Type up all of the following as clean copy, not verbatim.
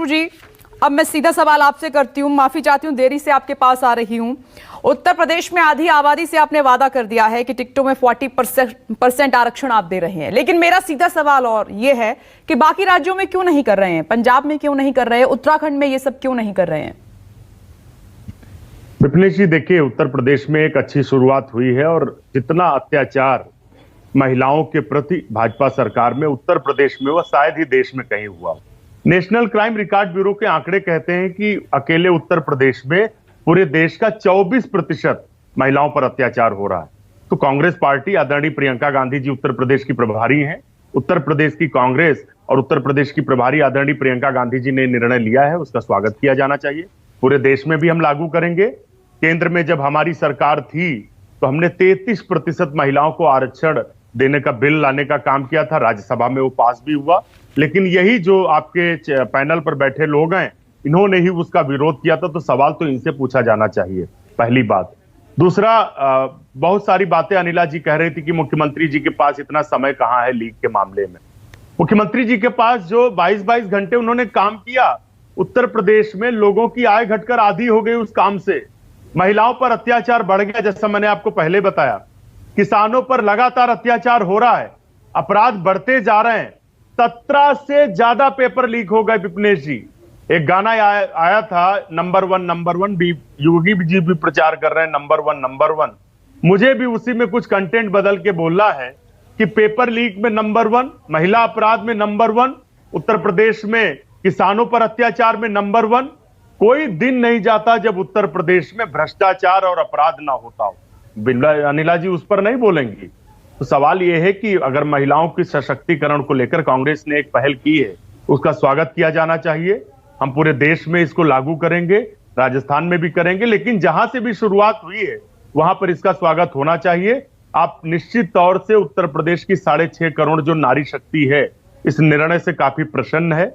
जी, अब मैं सीधा सवाल आपसे करती हूँ, माफी चाहती हूँ देरी से आपके पास आ रही हूँ। उत्तर प्रदेश में आधी आबादी से आपने वादा कर दिया है कि टिकटों में 40% आरक्षण आप दे रहे हैं, लेकिन मेरा सीधा सवाल और ये है कि बाकी राज्यों में क्यों नहीं कर रहे हैं? पंजाब में क्यों नहीं कर रहे हैं? उत्तराखंड में ये सब क्यों नहीं कर रहे हैं? विपिनेश जी, देखिए, उत्तर प्रदेश में एक अच्छी शुरुआत हुई है और जितना अत्याचार महिलाओं के प्रति भाजपा सरकार में उत्तर प्रदेश में हुआ, शायद ही देश में कहीं हुआ। नेशनल क्राइम रिकॉर्ड ब्यूरो के आंकड़े कहते हैं कि अकेले उत्तर प्रदेश में पूरे देश का 24% महिलाओं पर अत्याचार हो रहा है। तो कांग्रेस पार्टी, आदरणीय प्रियंका गांधी जी उत्तर प्रदेश की प्रभारी हैं। उत्तर प्रदेश की कांग्रेस और उत्तर प्रदेश की प्रभारी आदरणीय प्रियंका गांधी जी ने निर्णय लिया है, उसका स्वागत किया जाना चाहिए। पूरे देश में भी हम लागू करेंगे। केंद्र में जब हमारी सरकार थी तो हमने 33% महिलाओं को आरक्षण देने का बिल लाने का काम किया था। राज्यसभा में वो पास भी हुआ, लेकिन यही जो आपके पैनल पर बैठे लोग हैं, इन्होंने ही उसका विरोध किया था। तो सवाल तो इनसे पूछा जाना चाहिए, पहली बात। दूसरा, बहुत सारी बातें अनिला जी कह रही थी कि मुख्यमंत्री जी के पास इतना समय कहां है लीग के मामले में। मुख्यमंत्री जी के पास जो 22-22 घंटे उन्होंने काम किया, उत्तर प्रदेश में लोगों की आय घटकर आधी हो गई उस काम से। महिलाओं पर अत्याचार बढ़ गया, जैसा मैंने आपको पहले बताया। किसानों पर लगातार अत्याचार हो रहा है, अपराध बढ़ते जा रहे हैं। 17 से ज्यादा पेपर लीक हो गए विपिनेश जी। एक गाना आया था, नंबर वन भी, योगी जी भी प्रचार कर रहे हैं, नंबर वन। मुझे भी उसी में कुछ कंटेंट बदल के बोलना है कि पेपर लीक में नंबर 1, महिला अपराध में नंबर 1, उत्तर प्रदेश में किसानों पर अत्याचार में नंबर 1। कोई दिन नहीं जाता जब उत्तर प्रदेश में भ्रष्टाचार और अपराध ना होता हो। अनिला जी उस पर नहीं बोलेंगी। तो सवाल यह है कि अगर महिलाओं के सशक्तिकरण को लेकर कांग्रेस ने एक पहल की है, उसका स्वागत किया जाना चाहिए। हम पूरे देश में इसको लागू करेंगे, राजस्थान में भी करेंगे, लेकिन जहां से भी शुरुआत हुई है वहां पर इसका स्वागत होना चाहिए। आप निश्चित तौर से उत्तर प्रदेश की 6.5 करोड़ जो नारी शक्ति है, इस निर्णय से काफी प्रसन्न है।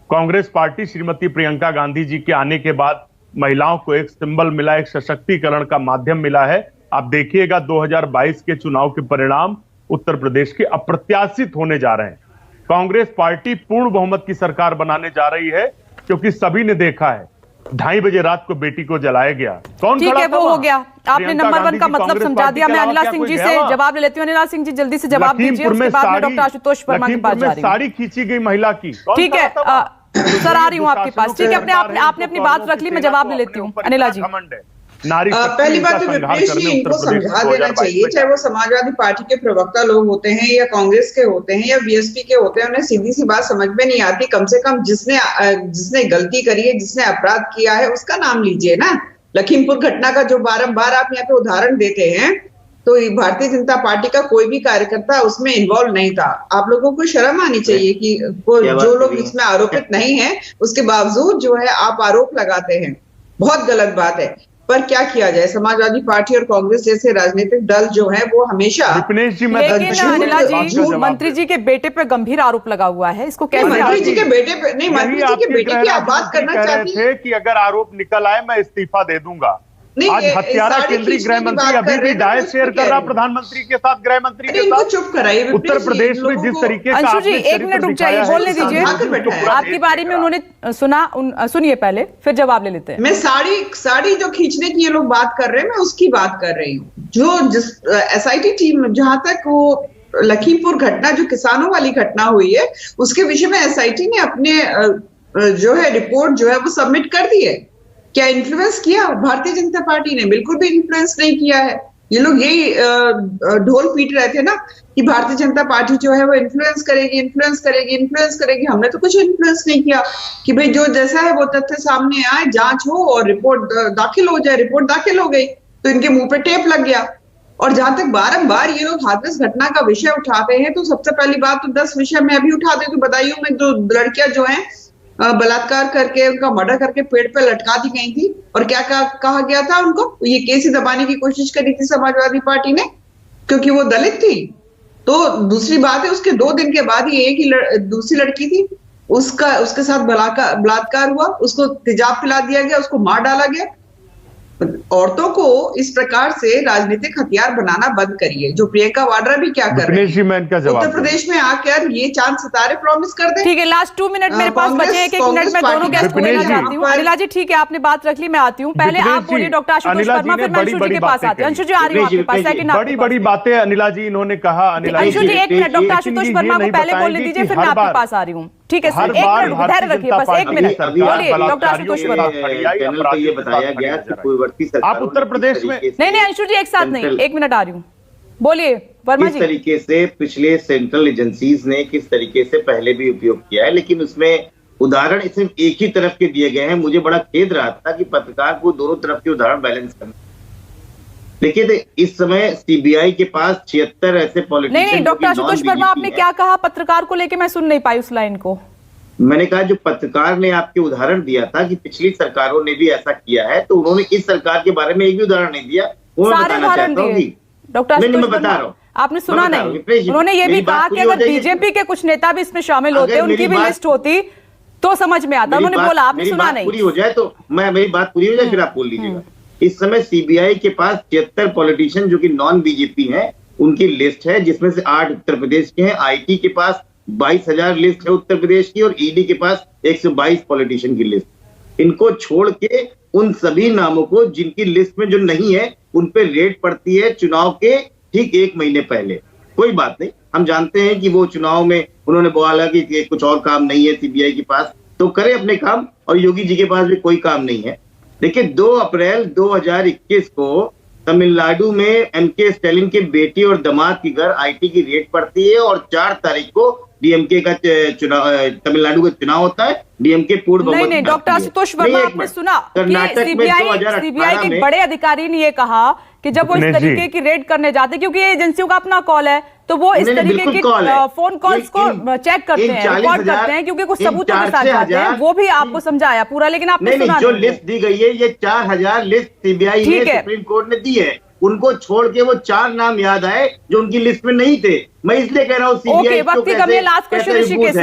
कांग्रेस पार्टी श्रीमती प्रियंका गांधी जी के आने के बाद महिलाओं को एक सिंबल मिला, एक सशक्तिकरण का माध्यम मिला है। आप देखिएगा 2022 के चुनाव के परिणाम उत्तर प्रदेश के अप्रत्याशित होने जा रहे हैं। कांग्रेस पार्टी पूर्ण बहुमत की सरकार बनाने जा रही है, क्योंकि सभी ने देखा है 2:30 बजे रात को बेटी को जलाया गया। कौन ठीक है, वो हो गया। आपने नंबर 1 का मतलब समझा दिया। मैं अनिला सिंह जी से जवाब ले लेती हूँ। अनिला सिंह जी जल्दी से जवाब दीजिए, उसके बाद में डॉक्टर आशुतोष वर्मा के पास जा रही हूँ। साड़ी खींची गई महिला की, ठीक है सर, आ रही हूँ आपके पास। ठीक है, आपने अपनी बात रख ली, मैं जवाब ले लेती हूँ। अनिला जी, पहली बात तो विपनेश जी इनको समझा देना चाहिए, चाहे वो समाजवादी पार्टी के प्रवक्ता लोग होते हैं या कांग्रेस के होते हैं या बीएसपी के होते हैं, उन्हें सीधी सी बात समझ में नहीं आती। कम से कम जिसने गलती करी है, जिसने अपराध किया है, उसका नाम लीजिए ना। लखीमपुर घटना का जो बारंबार आप यहाँ पे उदाहरण देते हैं, तो भारतीय जनता पार्टी का कोई भी कार्यकर्ता उसमें इन्वॉल्व नहीं था। आप लोगों को शर्म आनी चाहिए कि जो लोग इसमें आरोपित नहीं है, उसके बावजूद जो है आप आरोप लगाते हैं। बहुत गलत बात है। पर क्या किया जाए, समाजवादी पार्टी और कांग्रेस जैसे राजनीतिक दल जो है वो हमेशा। लेकिन अनिला जी, मंत्री जी के बेटे पे गंभीर आरोप लगा हुआ है, इसको कैसे? मंत्री जी के बेटे पे नहीं, मंत्री जी के बेटे की आप बात करना चाहती थे कि अगर आरोप निकल आए मैं इस्तीफा दे दूंगा। आज हत्यारा केंद्रीय गृह मंत्री अभी भी डायस शेयर कर रहा प्रधानमंत्री के साथ, गृह मंत्री के साथ। चुप कराइए उत्तर प्रदेश में जिस तरीके का अंशु जी, 1 मिनट रुक जाइए, बोलने दीजिए। आपकी बारी में उन्होंने सुनिए पहले, फिर जवाब ले लेते हैं। मैं साड़ी जो खींचने की ये लोग बात कर रहे हैं, मैं उसकी बात कर रही हूँ। जो जिस एसआईटी टीम, जहां तक वो लखीमपुर घटना, जो किसानों वाली घटना हुई है, उसके विषय में एसआईटी ने अपने जो है रिपोर्ट जो है वो सबमिट कर दी है। क्या इन्फ्लुएंस किया भारतीय जनता पार्टी ने? बिल्कुल भी इन्फ्लुएंस नहीं किया है। ये लोग यही ढोल पीट रहे थे ना कि भारतीय जनता पार्टी जो है वो इन्फ्लुएंस करेगी। हमने तो कुछ इन्फ्लुएंस नहीं किया कि भाई जो जैसा है वो तथ्य सामने आए, जांच हो और रिपोर्ट दाखिल हो जाए। रिपोर्ट दाखिल हो गई तो इनके मुंह पे टेप लग गया। और जहां तक बारंबार ये लोग हाथरस घटना का विषय उठाते हैं, तो सबसे पहली बात तो 10 विषय मैं अभी उठा देती हूँ। बदायूं में जो लड़कियां जो है बलात्कार करके, उनका मर्डर करके पेड़ पे लटका दी गई थी, और क्या कहा गया था उनको? ये केस ही दबाने की कोशिश करी थी समाजवादी पार्टी ने, क्योंकि वो दलित थी। तो दूसरी बात है, उसके 2 दिन के बाद ही एक ही दूसरी लड़की थी, उसके साथ बलात्कार हुआ, उसको तेजाब पिला दिया गया, उसको मार डाला गया। औरतों को इस प्रकार से राजनीतिक हथियार बनाना बंद करिए। जो प्रियंका वाड्रा भी क्या कर रही है, मैं इनका जवाब उत्तर प्रदेश में आकर ये चांद सितारे प्रॉमिस कर दे। ठीक है, लास्ट 2 मिनट मेरे पास बचे हैं, एक मिनट में दोनों गेस्ट को लेना चाहती हूँ। अनिला जी ठीक है, आपने बात रख ली, मैं आती हूँ। पहले आप बोलिए डॉक्टर आशुतोष वर्मा, फिर मैं अंशु जी के पास आती हूँ। अंशु जी आ रही हूँ आपके पास, सेकंड बड़ी बड़ी बातें अनिला जी इन्होंने कहा। अंशु जी एक मिनट, डॉक्टर आशुतोष वर्मा को पहले बोलने दीजिए, फिर मैं आपके पास आ रही हूँ। ठीक है सर, एक मिनट धैर्य रखिए, बस एक मिनट बोलिए डॉक्टर आशुतोष वर्मा। ये बताया गया कि पूर्ववर्ती सरकार आप उत्तर प्रदेश में नहीं अंशु जी एक साथ नहीं, एक मिनट आ रही हूँ, बोलिए वर्मा जी। किस तरीके से पिछले सेंट्रल एजेंसीज ने किस तरीके से पहले भी उपयोग किया है, लेकिन उसमें उदाहरण सिर्फ एक ही तरफ के दिए गए हैं। मुझे बड़ा खेद रहा था कि पत्रकार को दोनों तरफ के उदाहरण बैलेंस करना। देखिए इस समय सीबीआई के पास 76 ऐसे पॉलिटिशियन। नहीं डॉक्टर आशुतोष वर्मा, आपने क्या कहा पत्रकार को लेके, मैं सुन नहीं पाई उस लाइन को। मैंने कहा जो पत्रकार ने आपके उदाहरण दिया था कि पिछली सरकारों ने भी ऐसा किया है, तो उन्होंने इस सरकार के बारे में एक भी उदाहरण नहीं दिया। सारे उदाहरण दिए डॉक्टर आशुतोष वर्मा, आपने सुना नहीं। उन्होंने ये भी कहा कि अगर बीजेपी के कुछ नेता भी इसमें शामिल होते, उनकी भी लिस्ट होती तो समझ में आता। उन्होंने बोला, आपने सुना नहीं। पूरी हो जाए तो मेरी बात पूरी हो जाए फिर आप बोल लीजिएगा। इस समय सीबीआई के पास 76 पॉलिटिशियन जो कि नॉन बीजेपी हैं, उनकी लिस्ट है, जिसमें से 8 उत्तर प्रदेश के हैं। आईटी के पास 22,000 लिस्ट है उत्तर प्रदेश की, और ईडी के पास 122 पॉलिटिशियन की लिस्ट। इनको छोड़ के उन सभी नामों को जिनकी लिस्ट में जो नहीं है, उन पे रेड पड़ती है चुनाव के ठीक 1 महीने पहले। कोई बात नहीं, हम जानते हैं कि वो चुनाव में उन्होंने बोला कि कुछ और काम नहीं है सीबीआई के पास, तो करे अपने काम, और योगी जी के पास भी कोई काम नहीं है। देखिए 2 अप्रैल 2021 को तमिलनाडु में एमके स्टालिन के बेटी और दामाद की घर आईटी की रेड पड़ती है, और 4 तारीख को डीएमके का चुनाव, तमिलनाडु का चुनाव होता है। डीएमके पूर्ण बहुमत। नहीं डॉक्टर आशुतोष वर्मा, आपने सुना कि सीबीआई के बड़े अधिकारी ने ये कहा कि जब वो इस तरीके की रेड करने जाते, क्योंकि ये एजेंसियों का अपना कॉल है, तो वो इस तरीके की फोन कॉल्स को चेक करते हैं, रिकॉर्ड करते हैं, क्योंकि कुछ सबूतों के साथ जाते हैं। वो भी आपको समझाया पूरा, लेकिन आपने सुना जो लिस्ट दी गई है, ये 4000 लिस्ट सीबीआई ने सुप्रीम कोर्ट ने दी है। उनको छोड़ के वो 4 नाम याद आए जो उनकी लिस्ट में नहीं थे। मैं इसलिए कह रहा हूँ सीबीआई लास्ट क्वेश्चन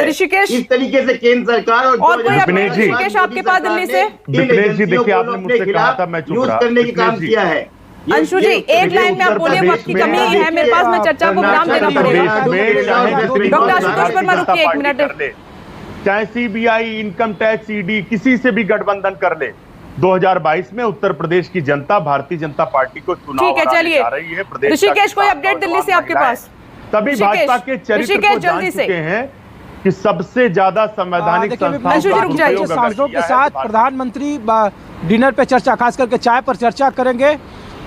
ऋषिकेश, इस तरीके से केंद्र सरकार और ऋषिकेश आपके पास दिल्ली से देखिए आपने मुझसे कहा था, मैं चुप रहा, करने की काम किया है। अंशु जी एक लाइन में आप बोलिए, वक्त की कमी है मेरे पास, मैं चर्चा को विराम देना पड़ेगा। डॉक्टर आशुतोष वर्मा रुकिए 1 मिनट। चाहे सीबीआई, इनकम टैक्स, ईडी, किसी से भी गठबंधन कर ले, 2022 में उत्तर प्रदेश की जनता भारतीय जनता पार्टी को चुनाव हराने जा रही है। ऋषिकेश कोई अपडेट दिल्ली से आपके पास? तभी भाजपा के चरित्र को जान चुके हैं कि सबसे ज्यादा संवैधानिक सांसदों के साथ प्रधानमंत्री डिनर पे चर्चा, खास करके चाय पर चर्चा करेंगे,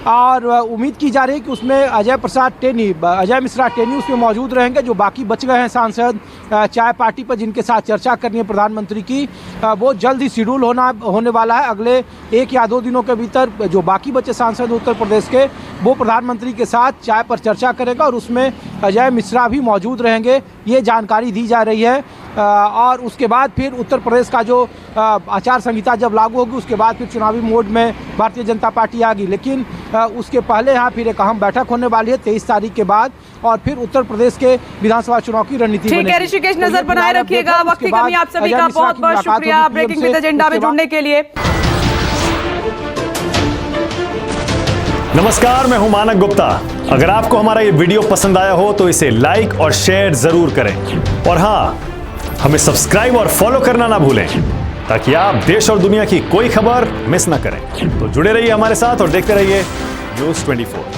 और उम्मीद की जा रही है कि उसमें अजय मिश्रा टेनी उसमें मौजूद रहेंगे। जो बाकी बच गए हैं सांसद चाय पार्टी पर जिनके साथ चर्चा करनी है प्रधानमंत्री की, वो जल्द ही शेड्यूल होने वाला है। अगले 1 या 2 दिनों के भीतर जो बाकी बचे सांसद उत्तर प्रदेश के, वो प्रधानमंत्री के साथ चाय पर चर्चा करेगा, और उसमें अजय मिश्रा भी मौजूद रहेंगे, ये जानकारी दी जा रही है। और उसके बाद फिर उत्तर प्रदेश का जो आचार संहिता जब लागू होगी, उसके बाद फिर चुनावी मोड में भारतीय जनता पार्टी आएगी। लेकिन उसके पहले यहाँ फिर एक अहम बैठक होने वाली है 23 तारीख के बाद, और फिर उत्तर प्रदेश के विधानसभा चुनाव की रणनीति। ठीक है ऋषिकेश, नजर बनाए रखिएगा। वक्त की कमी, आप सभी का बहुत बहुत शुक्रिया ब्रेकिंग विद एजेंडा में जुड़ने के लिए। नमस्कार, मैं हूं मानक गुप्ता। अगर आपको हमारा ये वीडियो पसंद आया हो तो इसे लाइक और शेयर जरूर करें, और हाँ, हमें सब्सक्राइब और फॉलो करना ना भूलें, ताकि आप देश और दुनिया की कोई खबर मिस ना करें। तो जुड़े रहिए हमारे साथ और देखते रहिए न्यूज़ 24।